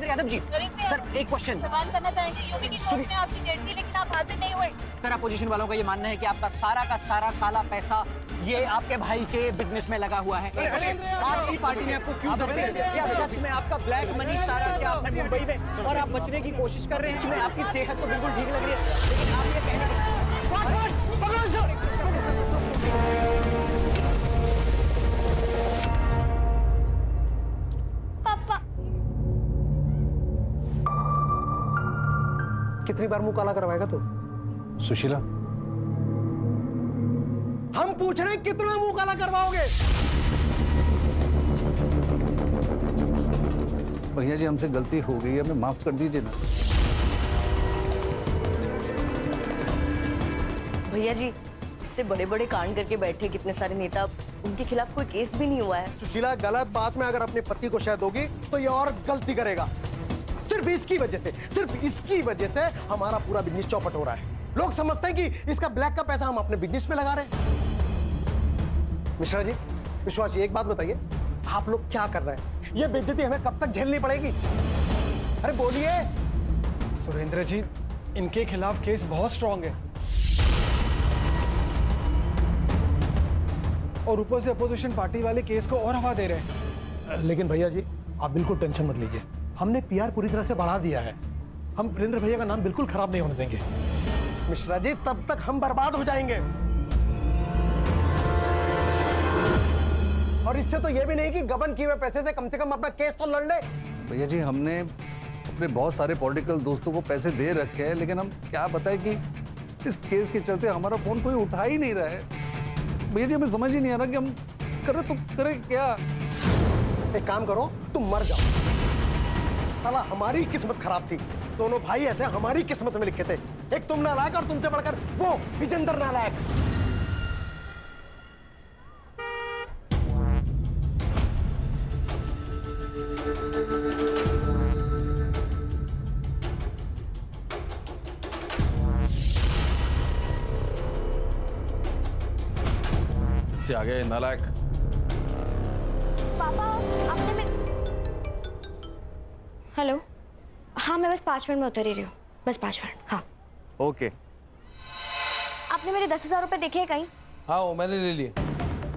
Yadav ji, sir एक question सवाल करना चाहेंगे। यूपी की कोर्ट में आपकी डेट थी लेकिन आप हाजिर नहीं हुए। सर, अपोजिशन वालों का ये मानना है कि आपका सारा काला पैसा ये आपके भाई के बिजनेस में लगा हुआ है। आपकी पार्टी ने आपको क्यों धमकी दी? क्या सच में आपका ब्लैक मनी सारा क्या आपने मुंबई में और आप बचने की कोशिश कर रहे हैं? इसमें आपकी सेहत तो बिल्कुल ठीक लग रही है, लेकिन आप ये कहने पापा, कितनी बार मुंह काला करवाएगा तू? सुशीला, हम पूछ रहे हैं कितना मुंह काला करवाओगे? भैया जी हमसे गलती हो गई है, हमें माफ कर दीजिए ना। भैया जी, इससे बड़े बड़े कांड करके बैठे कितने सारे नेता, उनके खिलाफ कोई केस भी नहीं हुआ है। सुशीला, गलत बात में अगर अपने पति को शहद दोगी तो ये और गलती करेगा। सिर्फ इसकी वजह से हमारा पूरा बिजनेस चौपट हो रहा है। लोग समझते हैं कि इसका ब्लैक का पैसा हम अपने बिजनेस में लगा रहे हैं। मिश्रा जी, विश्वास जी, एक बात बताइए, आप लोग क्या कर रहे हैं? ये बेइज्जती हमें कब तक झेलनी पड़ेगी? अरे बोलिए। सुरेंद्र जी, इनके खिलाफ केस बहुत स्ट्रांग है और ऊपर से अपोजिशन पार्टी वाले केस को और हवा दे रहे हैं। लेकिन भैया जी, आप बिल्कुल टेंशन मत लीजिए, हमने पीआर पूरी तरह से बढ़ा दिया है। हम वीरेंद्र भैया का नाम बिल्कुल खराब नहीं होने देंगे। मिश्रा जी, तब तक हम बर्बाद हो जाएंगे। और इससे तो ये भी नहीं कि गबन किए हुए पैसे से कम अपना केस तो लड़ ले। भैया जी, हमने अपने बहुत सारे पॉलिटिकल दोस्तों को पैसे दे रखे हैं, लेकिन हम क्या बताएं कि इस केस के चलते हमारा फोन कोई उठा ही नहीं रहा है। भैया जी, हमें समझ ही नहीं आ रहा कि हम करें क्या। एक काम करो, तुम मर जाओ। साला हमारी किस्मत खराब थी, दोनों भाई ऐसे हमारी किस्मत में लिखे थे। एक तुम नालायक और तुमसे बढ़कर वो विजेंद्र नालायक। से आ गए नालायक। पापा, आपने मैं हेलो, हाँ मैं बस 5 मिनट में उतर ही रही हूँ, बस 5 मिनट। हाँ ओके। आपने मेरे 10,000 रुपए देखे हैं कहीं? हाँ, वो मैंने ले लिए।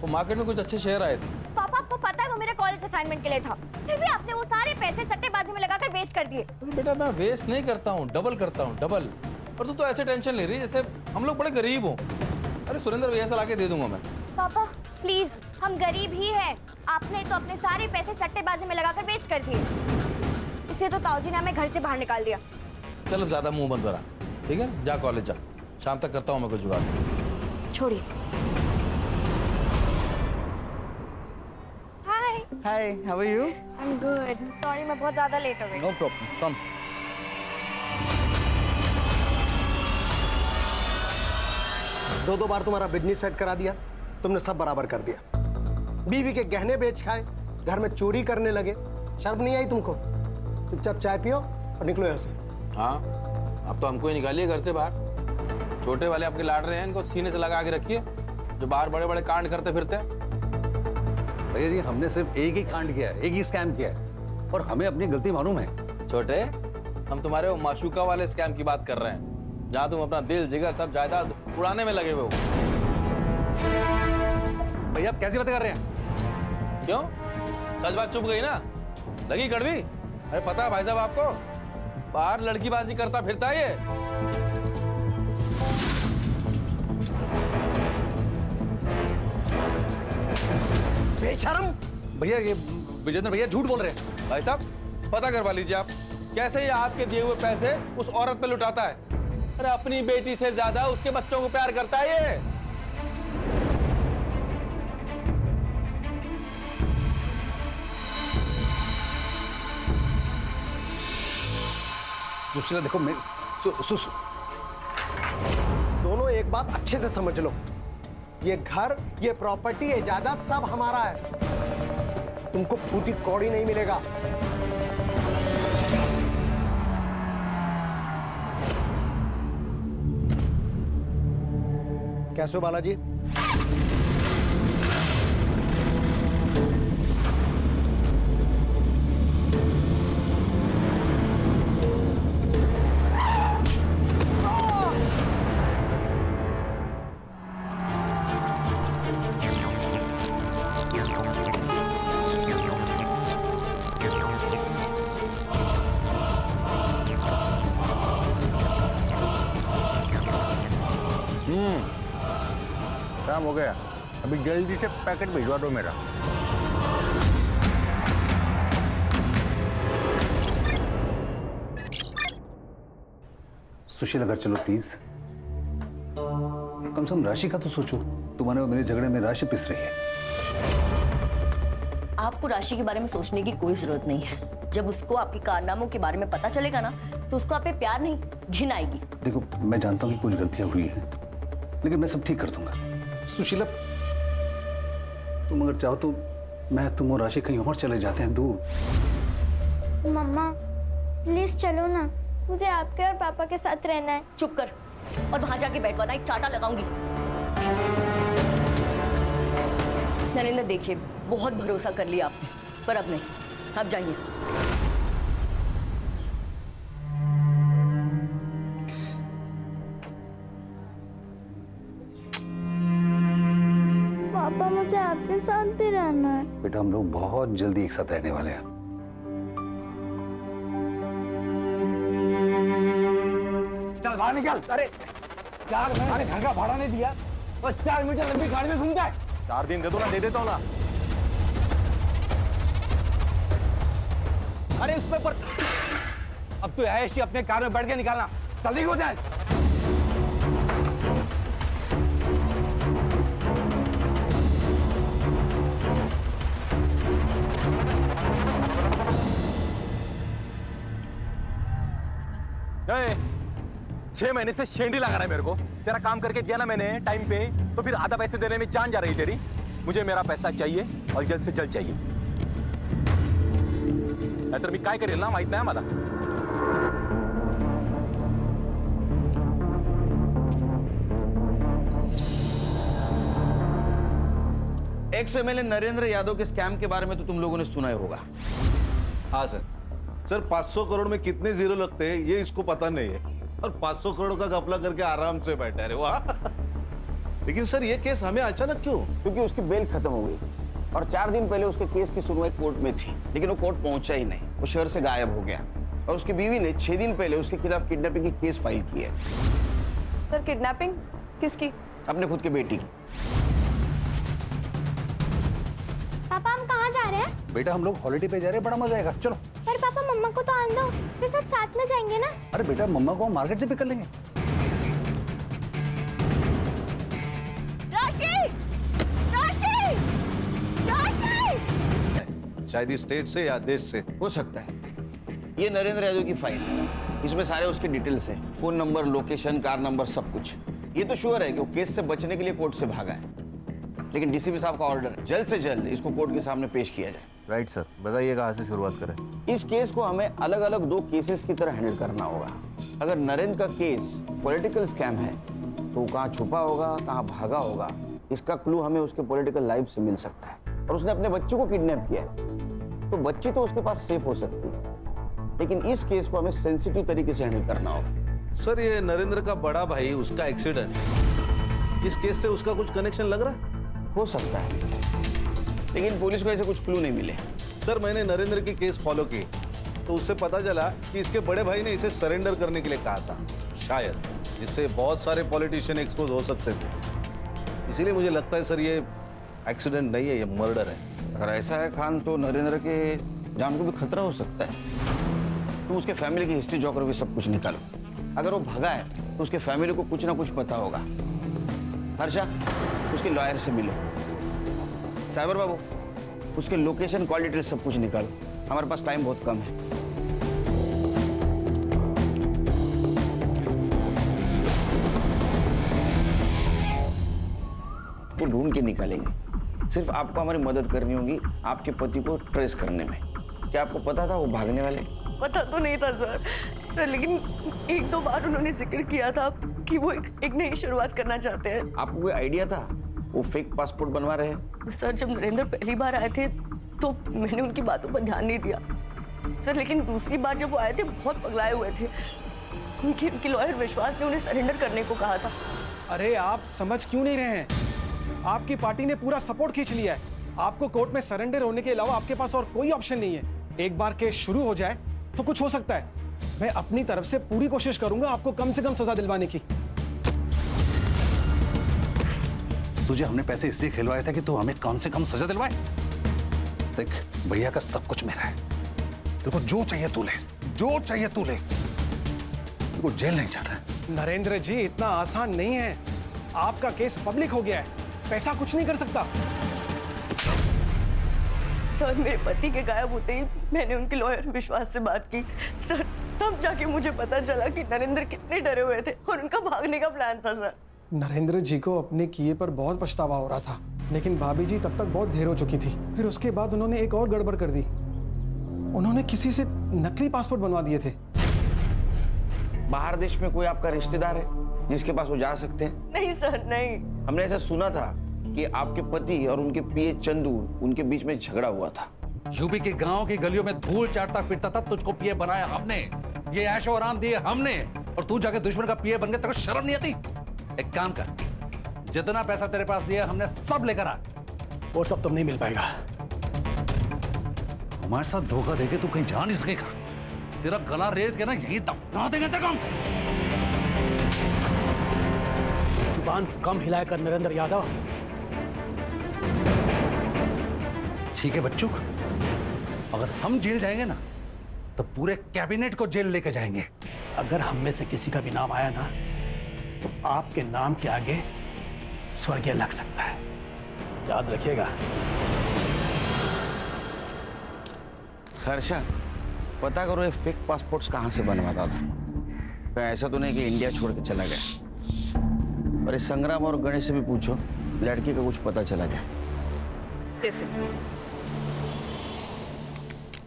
वो मार्केट में कुछ अच्छे शेयर आए थे। पापा, आपको पता है वो मेरे कॉलेज असाइनमेंट के लिए था, फिर भी आपने वो सारे पैसे सट्टेबाजी में लगाकर वेस्ट कर दिए। तो बेटा, मैं वेस्ट नहीं करता हूँ, डबल करता हूँ, डबल। पर तू तो ऐसे टेंशन ले रही है जैसे हम लोग बड़े गरीब हो। अरे सुरेंद्र भैया से लाके दे दूंगा मैं। पापा प्लीज, हम गरीब ही हैं। आपने तो अपने सारे पैसे सट्टेबाजी में लगाकर वेस्ट कर दिए, इसलिए तो ताऊजी ने हमें घर से बाहर निकाल दिया। चल अब ज्यादा मुंह बंद करा, ठीक है? जा कॉलेज जा, शाम तक करता हूँ मैं कुछ जुगाड़। छोड़िए। Hi hi, how are you? I am good. Sorry, मैं बहुत ज्यादा लेट हो गई। No problem, come. दो बार तुम्हारा बिजनेस सेट करा दिया, तुमने सब बराबर कर दिया। बीवी के गहने बेच खाए, घर में चोरी करने लगे, शर्म नहीं आई तुमको? चुपचाप चाय पियो और निकलो यहाँ से। हाँ, अब तो हमको ही निकालिए घर से बाहर। छोटे वाले आपके लाड रहे हैं, इनको सीने से लगा के रखिए, जो बाहर बड़े बड़े कांड करते फिरते हैं। भैया जी, हमने सिर्फ एक ही कांड किया है, एक ही स्कैम किया है और हमें अपनी गलती मालूम है। छोटे, हम तुम्हारे वो माशूका वाले स्कैम की बात कर रहे हैं, जहाँ तुम अपना दिल जिगर सब जायदाद उड़ाने में लगे हुए हो। भैया, आप कैसी बातें कर रहे हैं? क्यों? सच बात चुप गई ना? लगी कड़वी? अरे पता है भाई साहब आपको, बाहर लड़कीबाजी करता फिरता है ये। बेशर्म! भैया, ये विजेंद्र भैया झूठ बोल रहे हैं। भाई साहब, पता करवा लीजिए आप, कैसे ये आपके दिए हुए पैसे उस औरत पे लुटाता है। अरे अपनी बेटी से ज्यादा उसके बच्चों को प्यार करता है ये। सुशीला देखो, मैं दोनों एक बात अच्छे से समझ लो, ये घर, ये प्रॉपर्टी, ये जायदाद सब हमारा है। तुमको फूटी कौड़ी नहीं मिलेगा। कैसे हो बालाजी? काम हो गया, अभी जल्दी से पैकेट भिजवा दो मेरा। सुशील अगर चलो प्लीज, कम से कम राशि का तो सोचो। तुम्हारे और मेरे झगड़े में राशि पिस रही है। आपको राशि के बारे में सोचने की कोई जरूरत नहीं है। जब उसको आपके कारनामों के बारे में पता चलेगा ना, तो उसको आप पे प्यार नहीं घिन आएगी। देखो, मैं जानता हूँ कि कुछ गलतियां हुई हैं, लेकिन मैं सब ठीक कर दूंगा। सुशीला, तुम अगर चाहो तो मैं, तुम और राशि कहीं और चले जाते हैं दूर। मम्मा प्लीज चलो ना, मुझे आपके और पापा के साथ रहना है। चुप कर और वहां जाके बैठवा ना, एक चाटा लगाऊंगी। नरेंद्र देखिए, बहुत भरोसा कर लिया आपने, पर अब नहीं, अब जाइए। पापा मुझे आपके साथ भी रहना है। बेटा, हम लोग बहुत जल्दी एक साथ रहने वाले हैं। चल बाहर निकल। अरे यार, मैंने घर का भाड़ा नहीं दिया और 4 मीटर लंबी गाड़ी में घूमता है। 4 दिन दे दो ना, दे देता हूँ ना। अरे उस पर अब तो ऐसी अपने कार में बैठ के निकालना, जल्दी हो जाए। ए, 6 महीने से शेंडी लगा रहा है मेरे को। तेरा काम करके दिया ना मैंने टाइम पे, तो फिर आधा पैसे देने में जान जा रही तेरी। मुझे मेरा पैसा चाहिए और जल्द से जल्द चाहिए, नाहीतर मी काय करेल ना माहित नाही मला। एक्स एमएलए नरेंद्र यादव के स्कैम के बारे में तो तुम लोगों ने सुना ही होगा। हाँ सर 500 करोड़ में कितने जीरो लगते हैं ये इसको पता नहीं है, और 500 करोड़ का घपला करके आराम से बैठा है। वाह। लेकिन सर ये केस हमें अचानक क्यों? क्योंकि उसकी बेल खत्म हो गई और 4 दिन पहले उसके केस की सुनवाई कोर्ट में थी, लेकिन वो कोर्ट पहुंचा ही नहीं, वो शहर से गायब हो गया। और उसकी बीवी ने 6 दिन पहले उसके खिलाफ किडनैपिंग की केस फाइल की है। सर किडनैपिंग किसकी? अपने खुद के बेटी की। पापा हम कहाँ जा रहे हैं? बेटा, हम लोग हॉलिडे पे जा रहे हैं, बड़ा मजा आएगा, चलो। पर पापा मम्मा को तो आने दो, फिर सब साथ में जाएंगे ना। अरे बेटा, मम्मा को हम मार्केट से पिक कर लेंगे। राशि! राशि! राशि! शायद इस स्टेट से या देश से हो सकता है। ये नरेंद्र यादव की फाइल है, इसमें सारे उसके डिटेल्स हैं, phone number, location, car number, सब कुछ। ये तो श्योर है कि वो केस से बचने के लिए कोर्ट से भागा है, लेकिन डीसीपी साहब का ऑर्डर है जल्द से जल्द इसको कोर्ट के सामने पेश किया जाए। राइट सर, बताइए कहाँ से शुरुआत करें? इस केस को हमें अलग अलग 2 केसेस की तरह हैंडल करना होगा। अगर नरेंद्र का केस पॉलिटिकल स्कैम है तो वो कहाँ छुपा होगा, कहाँ भागा होगा, इसका क्लू हमें उसके पॉलिटिकल लाइफ से मिल सकता है। और उसने अपने बच्चे को किडनैप किया है, तो बच्ची तो उसके पास सेफ हो सकती है, लेकिन इस केस को हमें सेंसिटिव तरीके से हैंडल करना होगा। सर ये नरेंद्र का बड़ा भाई, उसका एक्सीडेंट, इस केस से उसका कुछ कनेक्शन लग रहा है? हो सकता है, लेकिन पुलिस को ऐसे कुछ क्लू नहीं मिले। सर मैंने नरेंद्र की केस फॉलो की तो उससे पता चला कि इसके बड़े भाई ने इसे सरेंडर करने के लिए कहा था, शायद जिससे बहुत सारे पॉलिटिशियन एक्सपोज हो सकते थे। इसीलिए मुझे लगता है सर ये एक्सीडेंट नहीं है, ये मर्डर है। अगर ऐसा है खान, तो नरेंद्र के जान को भी खतरा हो सकता है। तुम उसके फैमिली की हिस्ट्री, ज्योग्राफी सब कुछ निकालो। अगर वो भगा है तो उसके फैमिली को कुछ ना कुछ पता होगा। हर्षा, उसके लॉयर से मिलो। साइबर बाबू, उसके लोकेशन, कॉल डिटेल सब कुछ निकालो। हमारे पास टाइम बहुत कम है। वो ढूंढ के निकालेंगे। सिर्फ आपको हमारी मदद करनी होगी आपके पति को ट्रेस करने में। क्या आपको पता था वो भागने वाले? पता तो नहीं था सर, लेकिन 1-2 बार उन्होंने जिक्र किया था कि वो एक नई शुरुआत करना चाहते हैं। आपको कोई आइडिया था वो फेक पासपोर्ट बनवा रहे हैं? सर जब नरेंद्र पहली बार आए थे तो मैंने उनकी बातों पर ध्यान नहीं दिया सर, लेकिन दूसरी बार जब वो आए थे बहुत पगलाए हुए थे। उनकी लॉयर विश्वास ने उन्हें सरेंडर करने को कहा था। अरे आप समझ क्यों नहीं रहे हैं? आपकी पार्टी ने पूरा सपोर्ट खींच लिया है। आपको कोर्ट में सरेंडर होने के अलावा आपके पास और कोई ऑप्शन नहीं है। एक बार केस शुरू हो जाए तो कुछ हो सकता है। मैं अपनी तरफ से पूरी कोशिश करूंगा आपको कम से कम सजा दिलवाने की। तुझे हमने पैसे इसलिए खिलवाए थे कि तू हमें कम से कम सजा दिलवाए। देख भैया का सब कुछ मेरा है, देखो जो चाहिए तू ले, जो चाहिए तू ले, देखो जेल नहीं जाना है। नरेंद्र जी इतना आसान नहीं है, आपका केस पब्लिक हो गया है, पैसा कुछ नहीं कर सकता। सर मेरे पति के गायब होते ही मैंने उनके लॉयर विश्वास से बात की सर, तब जाके मुझे पता चला कि नरेंद्र कितने डरे हुए थे और उनका भागने का प्लान था सर। नरेंद्र जी को अपने किए पर बहुत पछतावा हो रहा था, लेकिन भाभी जी तब तक बहुत देर हो चुकी थी। फिर उसके बाद उन्होंने एक और गड़बड़ कर दी, उन्होंने किसी से नकली पासपोर्ट बनवा दिए थे। बाहर देश में कोई आपका रिश्तेदार है जिसके पास वो जा सकते हैं? नहीं सर नहीं। हमने ऐसा सुना था कि आपके पति और उनके पीए चंदू, उनके बीच में झगड़ा हुआ था। यूपी के गांव की गलियों में धूल चाटता फिरता था, तुझको पीए बनाया हमने, ये ऐशो आराम दिए हमने, और तू जाके दुश्मन का पीए बन गया। तेरे को शर्म नहीं आती? एक काम कर, जितना पैसा तेरे पास दिया हमने सब लेकर आ। वो सब तुम नहीं मिल पाएगा। हमारे साथ धोखा देके तू कहीं जा नहीं सकेगा, तेरा गला रेत के ना यहीं दफना देंगे तेरे को। जुबान कम हिलाया कर नरेंद्र यादव। ठीक है बच्चों, अगर हम जेल जाएंगे ना तो पूरे कैबिनेट को जेल लेके जाएंगे। अगर हम में से किसी का भी नाम आया ना तो आपके नाम के आगे स्वर्गीय लग सकता है, याद रखिएगा। हर्षा, पता करो ये फेक पासपोर्ट्स कहाँ से बनवाता था। तो ऐसा तो नहीं कि इंडिया छोड़ के चला गया। और इस संग्राम और गणेश से भी पूछो, लड़की का कुछ पता चला गया। कैसे?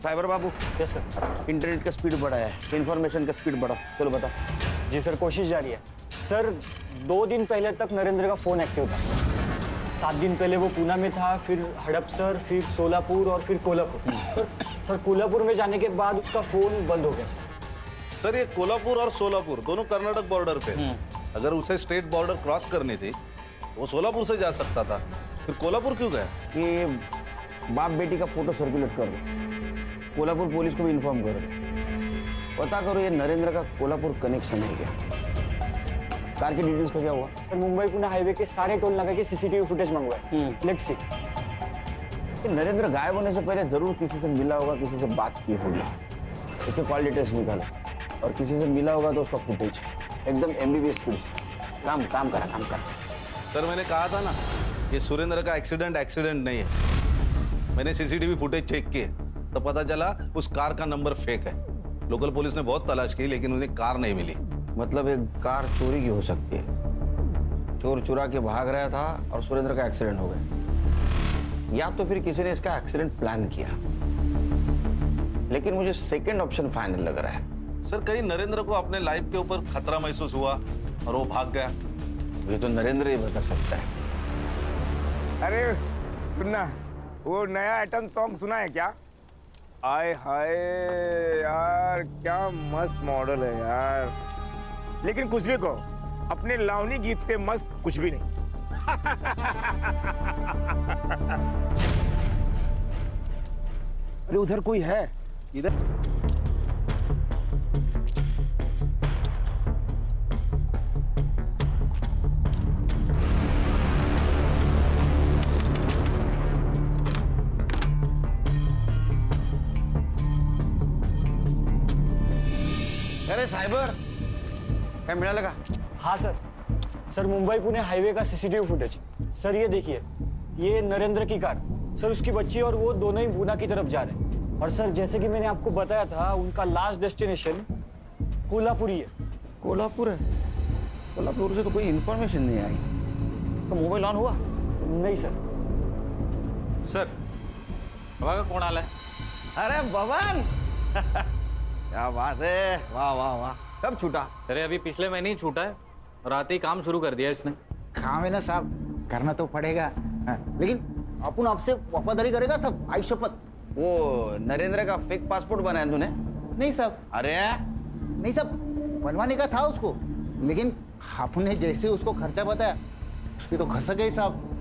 साइबर बाबू, यस सर। इंटरनेट का स्पीड बढ़ाया है, इंफॉर्मेशन का स्पीड बढ़ाओ। चलो बता। जी सर, कोशिश जारी है सर। 2 दिन पहले तक नरेंद्र का फोन एक्टिव था। 7 दिन पहले वो पूना में था, फिर हड़पसर, फिर सोलापुर और फिर कोल्हापुर। सर कोल्हापुर में जाने के बाद उसका फोन बंद हो गया सर। ये कोल्हापुर और सोलापुर दोनों कर्नाटक बॉर्डर पे, अगर उसे स्टेट बॉर्डर क्रॉस करनी थी वो सोलापुर से जा सकता था, फिर कोल्हापुर क्यों गया? ये बाप बेटी का फोटो सर्कुलेट कर दो, कोल्हापुर पुलिस को भी इन्फॉर्म करो। पता करो ये नरेंद्र का कोल्हापुर कनेक्शन है क्या। कार की डिटेल्स का क्या हुआ? सर मुंबई पुणे हाईवे के सारे टोल नाका के सीसीटीवी फुटेज मंगवाए। Let's see. नरेंद्र गायब होने से पहले जरूर किसी से मिला होगा, किसी से बात की होगी, उसके कॉल डिटेल्स निकाला, और किसी से मिला होगा तो उसका फुटेज एकदम एमबीबीएस स्पीड से काम करा। सर मैंने कहा था ना, ये सुरेंद्र का एक्सीडेंट नहीं है। मैंने सीसीटीवी फुटेज चेक किए तो पता चला उस कार का नंबर फेक है। लोकल पुलिस ने बहुत तलाश की लेकिन उन्हें कार नहीं मिली। मतलब एक कार चोरी की हो सकती है, चोर चुरा के भाग रहा था और सुरेंद्र का एक्सीडेंट हो गया, या तो फिर किसी ने इसका एक्सीडेंट प्लान किया। लेकिन मुझे सेकंड ऑप्शन फाइनल लग रहा है। सर कहीं नरेंद्र को अपने लाइफ के ऊपर खतरा महसूस हुआ और वो भाग गया। ये तो नरेंद्र ही बता सकता है। अरे सुनना, वो नया आइटम सॉन्ग सुना है क्या? आय हाय यार, क्या मस्त मॉडल है यार। लेकिन कुछ भी कहो, अपने लावनी गीत से मस्त कुछ भी नहीं। अरे उधर कोई है, इधर। अरे साइबर, क्या मिला लगा? हाँ सर मुंबई पुणे हाईवे का सीसीटीवी फुटेज। सर ये देखिए, ये नरेंद्र की कार, सर उसकी बच्ची और वो दोनों ही पूना की तरफ जा रहे हैं। और सर जैसे कि मैंने आपको बताया था, उनका लास्ट डेस्टिनेशन कोल्हापुर ही है। कोल्हापुर है? कोल्हापुर से तो कोई इन्फॉर्मेशन नहीं आई। तो मोबाइल ऑन हुआ? नहीं सर। सर बाबा का कौन आला है? अरे भवन, क्या बात है, वाह वाह वाह। कब छूटा? अरे अभी पिछले महीने ही छूटा है, रात ही काम शुरू कर दिया इसने। काम है ना साहब, करना तो पड़ेगा। लेकिन अपन आपसे वफादारी करेगा सब, आई शपथ। वो नरेंद्र का फेक पासपोर्ट बनाया तूने? नहीं साहब। अरे नहीं साहब, बनवाने का था उसको, लेकिन आपने जैसे उसको खर्चा बताया उसकी तो घस गई साहब।